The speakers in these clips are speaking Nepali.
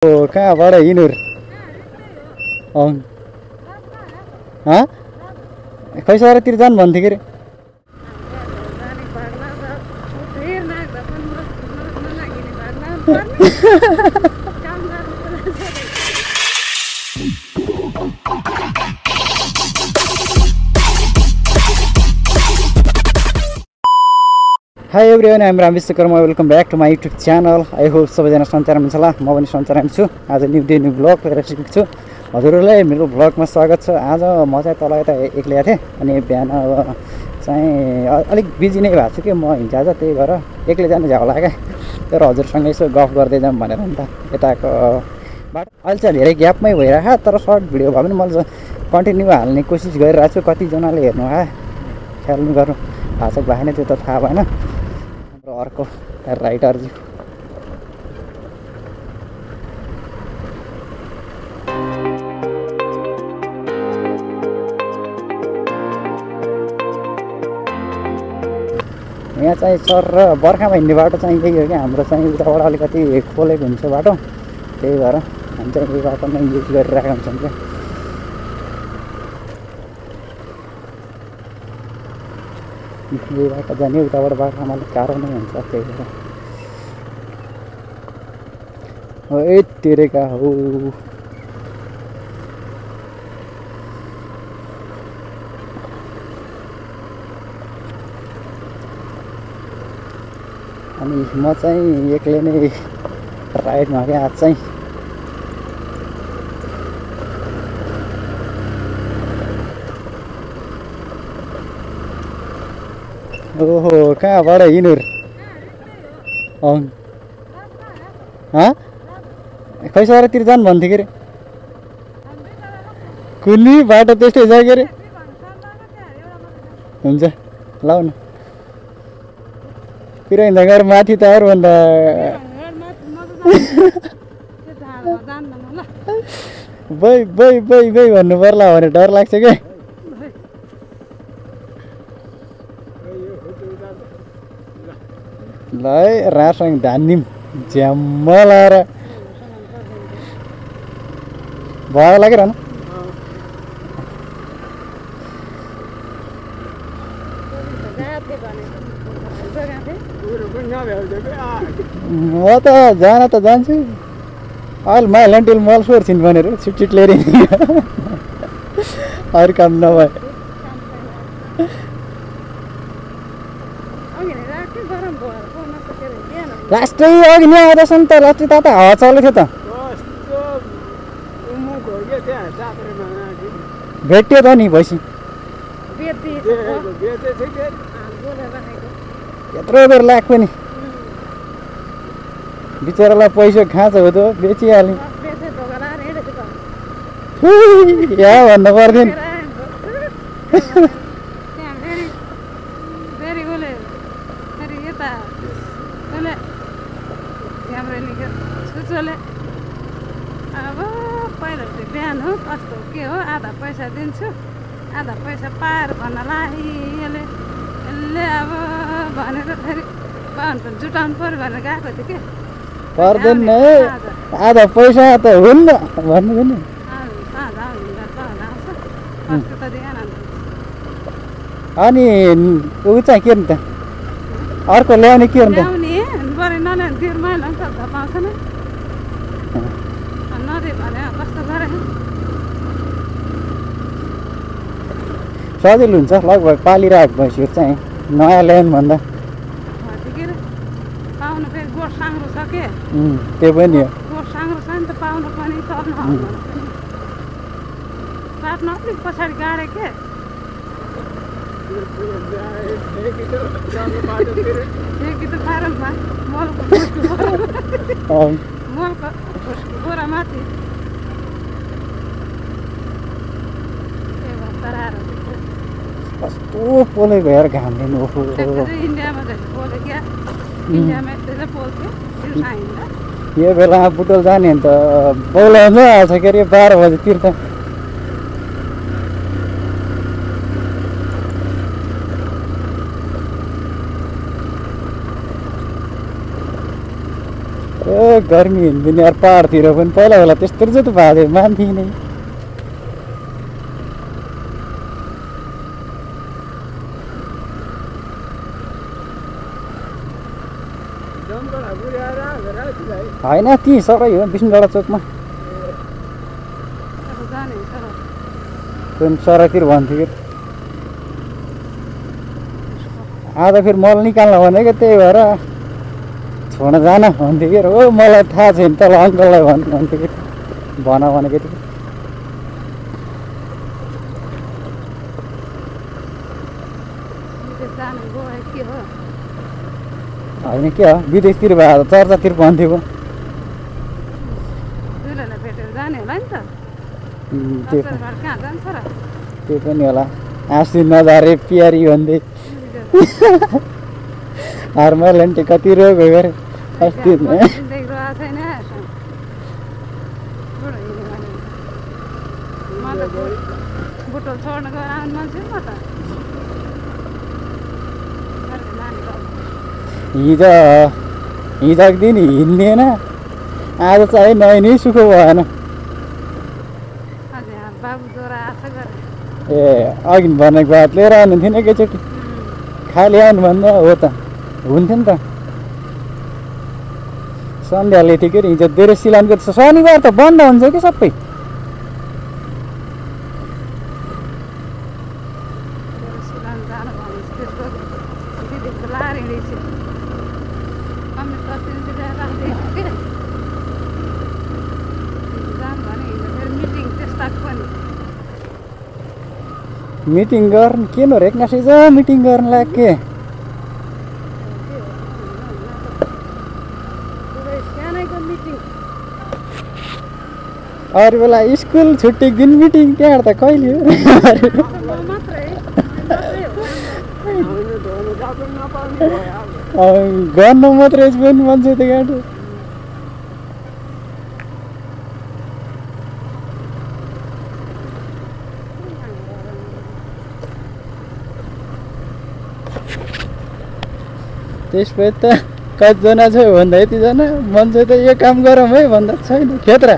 कहाँबाट हिँड्नु खै सरतिर जानु भन्थ्यो के अरे hi everyone, I'm Ram Vishwakarma. Welcome back to my YouTube channel. I hope सबैजना सन्चै हुनुहुन्छ होला। म पनि सन्चै छु। आज न्यू डे न्यू भ्लग लिएर आइसकेको छु। हजुरहरूलाई मेरो भ्लगमा स्वागत छ। आज म चाहिँ तल यता एक्लै थिएँ अनि बिहान चाहिँ अलिक बिजी नै भएको छु कि म हिजो आज, त्यही भएर एक्लै जानु झ्याउ लाग्यो तर हजुरसँग यसो गफ गर्दै जाऊँ भनेर नि त यताको बाटो। अहिले चाहिँ धेरै ग्यापमै भइरहेको तर सर्ट भिडियो भए पनि मैले कन्टिन्यू हाल्ने कोसिस गरिरहेको छु। कतिजनाले हेर्नु ख्याल गर्नु भएको छ भएन त्यो त थाहा भएन। अर्को राइटरजी यहाँ चाहिँ चर र बर्खामा हिँड्ने बाटो चाहिँ यही हो कि हाम्रो चाहिँ उताबाट अलिकति खोलेको हुन्छ बाटो, त्यही भएर हामी चाहिँ यही बाटो नै युज गरिरहेका हुन्छौँ क्या। यही बाटो जाने उताबाट बाटोमा अलिक गाह्रो नै हुन्छ, त्यही भएर ए तेरेका हो। अनि म चाहिँ एक्लै नै राइडमा गएँ आज चाहिँ। ओहो कहाँबाट हिँड्नु खै सरतिर जानु भन्थ्यो के अरे कुनै बाटो त्यस्तै छ के अरे। हुन्छ लाउ न पिराइँदा गएर माथि त अरूभन्दा बै बै बै बै भन्नु पर्ला भने डर लाग्छ क्या। ल है रासँग धानिम झ्याम्म लाएर भएर लागिरहनु। म त जान त जान्छु अहिले माइ लेन्टिल मल सोर्छिन् भनेर छिटछिट लिएर अरू काम नभए। लास्टै अघि नै आउँदैछ नि त, लास्टै त हावा चलेको थियो त भेट्यो त नि भैँसी यत्रो बेर लाग्यो नि बिचरालाई पैसा खाँच हो त बेचिहाल्ने यहाँ भन्नु पर्दैन। अब पहिलो चाहिँ बिहान हो कस्तो के हो, आधा पैसा दिन्छु आधा पैसा पाएर भन्नला यसले अब भनेर फेरि पाउनु पनि जुटाउनु पऱ्यो भनेर गएको थियो कि पर्दैन है आधा पैसा त हुन्न भन्नु नि। अनि ऊ चाहिँ के त अर्को ल्याउने के हो त बरु नल्याउने त्यो मैला पनि त पाउँछ नि नदिए भने कस्तो गरे सजिलो हुन्छ। लगभग पालिरहेको भैँसीहरू चाहिँ नयाँ ल्याउनु भन्दा पाउनु फेरि गोठ साङ्रो छ के त्यो पनि हो। गोठ साङ्रो छ नि त पाउनु पनि सर्नु बाटोमा अलिक पछाडि गाडे के मलको गोरा माथि कस्तो पोलेको हेर घामले इन्डियामा पोले क्या इन्डियामा यस्तै चाहिँ पोल्थ्यो यो बेलामा बुटोल जाने भने त बौला हुन्छ के अरे 12 बजेतिर त गर्मी हिँड्दिने यार पाहाडतिर पनि पहिला बेला त्यस्तो रहेछ त भएको थियो मान्थेँ नै होइन ती सबै हो विष्णुडाँडा चोकमा सडकतिर भन्थ्यो कि आज फेरि मल निकाल्न भनेको त्यही भएर छोड्न जान भन्थ्यो कि हो मलाई थाहा छैन तल अङ्कललाई भन्थ्यो कि भन भनेको थियो होइन के हो विदेशतिर भयो चर्चातिर भन्थ्यो त्यो पनि होला आँसु नझारे प्यारी भन्दै हार्मोलेन्टी कति रोग हो गरे अस्ति हिजोको दिन हिँड्दैन आज चाहिँ नहिँडी सुख भएन ए अघि भनेको बात लिएर आउनु थिएन एकैचोटि खाली आउनु भन्दा हो त हुन्थ्यो नि त सन्ध्याले थियो के हिजो धेरै सिलानको शनिबार त बन्द हुन्छ कि सबै मिटिङ गर्न के नो रेक्ना सिज मिटिङ गर्न लाग्यो के अरू बेला स्कुल छुट्टीको दिन मिटिङ त्यहाँबाट त कहिले गर्नु मात्रै पनि मान्छे त गाडी त्यसपछि त कतिजना छ भन्दा यतिजना मान्छे त यो काम गरौँ है भन्दा छैन खेत्रा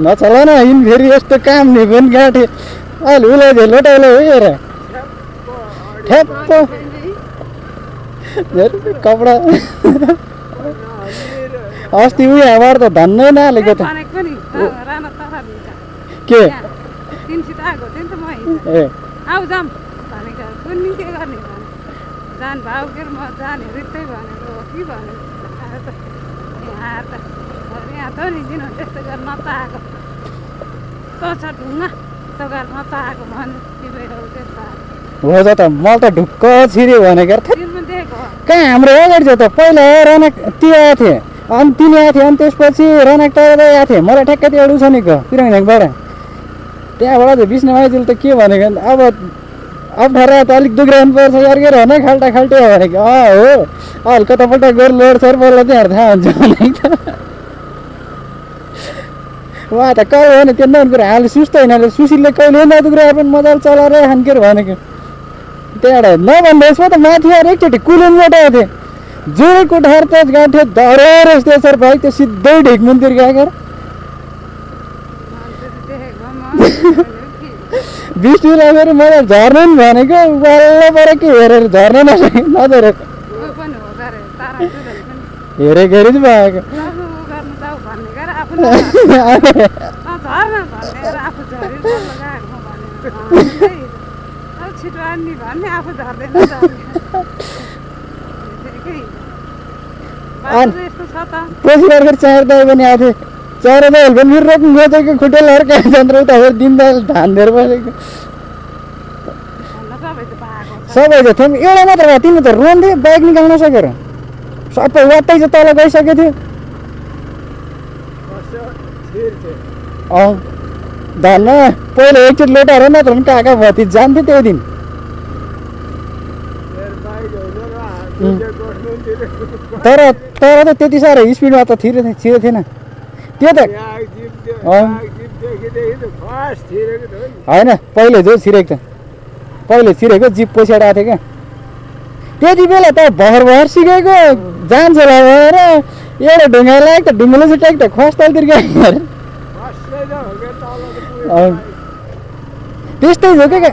नचला न हिँड फेरि यस्तो काम नि पनि गाँठे अहिले उसलाई लोटाउलो हो हेर ठ्याप्प कपडा अस्ति उयो यहाँबाट त धन्नै नहालेको त के ए आऊ जाम भनेको कुन्नी के गर्ने जान भाउ के म जाने रित्तै भनेको हो कि भनेको यहाँ त नि दिन त्यस्तो गरेर नचाहेको तो छ ढुङ्गा त्यो गरेर नचाहेको भन्यो हो त मलाई त ढुक्क छिर्यो भनेको कहाँ हाम्रो अगाडि छ त पहिला राना त्यो आएको थिएँ अनि तिनी आएको थियो अनि त्यसपछि रनाक टाढा आएको थिएँ मलाई ठ्याक्कै त्यो एउटा उछानेको पिराङबाट त्यहाँबाट त विष्णु माइतीले त के भनेको अब अप्ठ्यारो त अलिक दुख्राउनु पर्छ अर्केर भने खाल्टा खाल्टे हो भनेको हो अहिले कतापल्ट गएर लोड सर पर्ला त्यहाँ थाहा हुन्छ भनेको त उहाँ त कहिले होइन त्यो नकुरो हाल सुस्दैन सुशीलले कहिले नदुख्राए पनि मजाले चलाएर खान्केर भनेको त्यहाँबाट नभन्दैछ त माथि आएर एकचोटि कुलुङबाट आएको थिएँ जोडेको ढाड त गाँठ्यो धरेर यस्तो सर भाइ त्यो सिधै ढिक मन्दिर गएको विष्णुलाई फेरि मलाई झर्नु नि भनेको वाल्लबाट के हेरेर झर्न नसके नधरेको हेरेको हेरि चाहिँ भएको पछि अर्को चार दाइ पनि आएको थियो चार दाइ पनि फेरि रोक्नु खोजेको खुट्टेल अर्का चन्द्र उता फेरि दिनदाल धान दिएर बसेको सबै छ थियौँ एउटा मात्र भयो तिमी त रोन्थ्यो बाइक निकाल्न सकेर सबै वात्तै चाहिँ तल गइसकेको थियो धन्न पहिला एकचोटि लोटाएर नत्र भने काका भति जान्थ्यो त्यो दिन तर तर त त्यति साह्रो स्पिडमा त छिरेको थिएन त्यो त होइन पहिले जो छिरेको त पहिले छिरेको जिप पछाडि आएको थियो क्या त्यति बेला त भर भर सिकेको जान्छ होला भनेर एउटा ढुङ्गा लाग्यो त ढुङ्गाले चाहिँ त खस्तालतिर गयो त्यस्तै हो क्या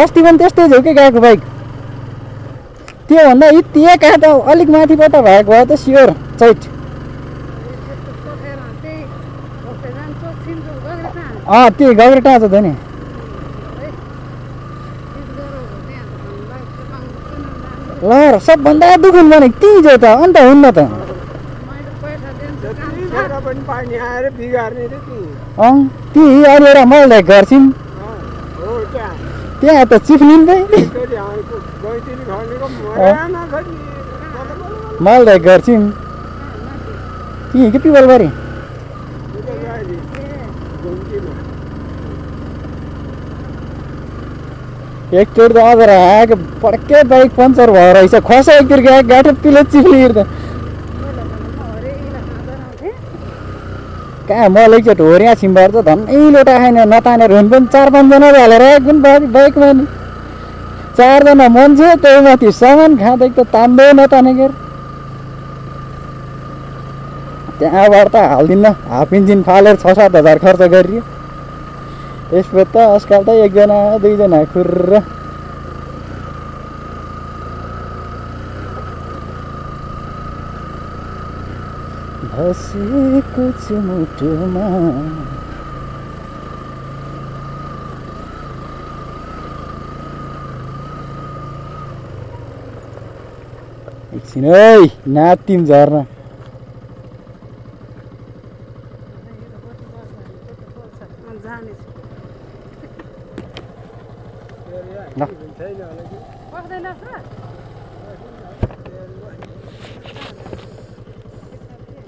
अस्ति पनि त्यस्तै हो क्या गएको बाइक त्योभन्दा यति एक हात अलिक माथिबाट भएको भए त स्योर चैट त्यही गौरेटा छ त नि ल सबभन्दा दुखुन् भनेको त्यही जो त अन्त हुन्न त त्यही अहिले एउटा मललाई गर्छौँ त्यहाँ त चिफ्लिन मललाई गर्छौँ त्यही कि पिपलबारी एकचोटि त अझ आएको पड्कै बाइक पङ्चर भएर रहेछ खस एकतिर गएको गाठो पिलो चिप्लिएर त कहाँ मल एकचोटि होर्या छिम्बार त धनै लोटा खाएन नतानेर हुनु पनि 4-5 जना हालेर कुन बाइकमा नि 4 जना मान्छे त्यही माथि सामान खाँदै त तान्दै नतानेको त्यहाँबाट त हालिदिन्न हाफ इन्जिन फालेर 6-7 हजार खर्च गरियो यसमा त आजकल त 1 जना 2 जना खुर्र बसेको छु मुटुमा एकछिन है नातिम झर्न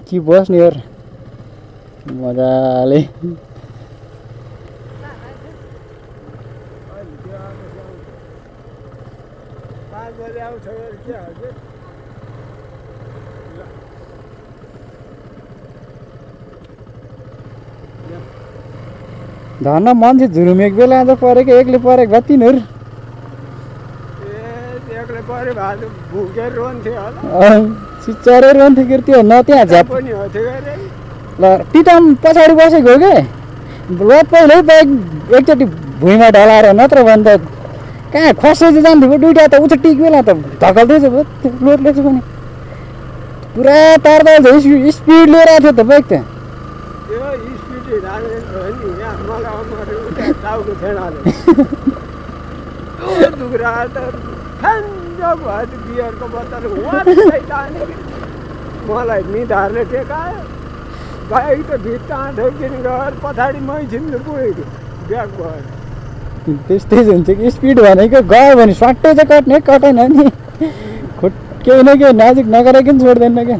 कि बस्ने यार मजाले धन्न मान्छे झुरुमेको बेला त परेको एक्लै परेको भए तिनीहरू चिच्चरै रहन्थ्यो कि त्यो न त्यहाँ झ्याप ल पिटाम पछाडि बसेको हो कि ल पहिल्यै बाइक एकचोटि भुइँमा ढलाएर नत्र भने त कहाँ खसे चाहिँ जान्थ्यो दुइटा त उता टिक बेला त धकल्दैछ लोडले चाहिँ पनि पुरा तार्दा स्पिड लिएर आएको थियो त बाइक त मलाई निधारले टेकायो बाइक त भित्ता ठोकिन गएर पछाडि मै छिन्नु पुगेको ब्याग भएर त्यस्तै हुन्छ कि स्पिड भनेको गयो भने सट्टै चाहिँ कट्ने कटेन नि केही न केही नजिक नगरेको पनि छोड्दैन क्या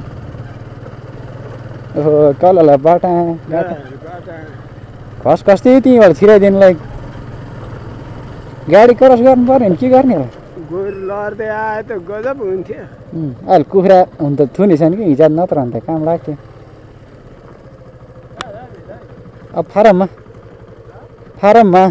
ओहो कलला बाटा खस खस्दै त्यहीँबाट छिराइदिनुलाई गाडी क्रस गर्नु पर्यो भने के गर्ने होला गोरु लड्दै आए त गजब हुन्थ्यो अहिले कुखुरा हुन त थुनी छैन कि हिजो नत्र भने त काम लाग्थ्यो अब फारममा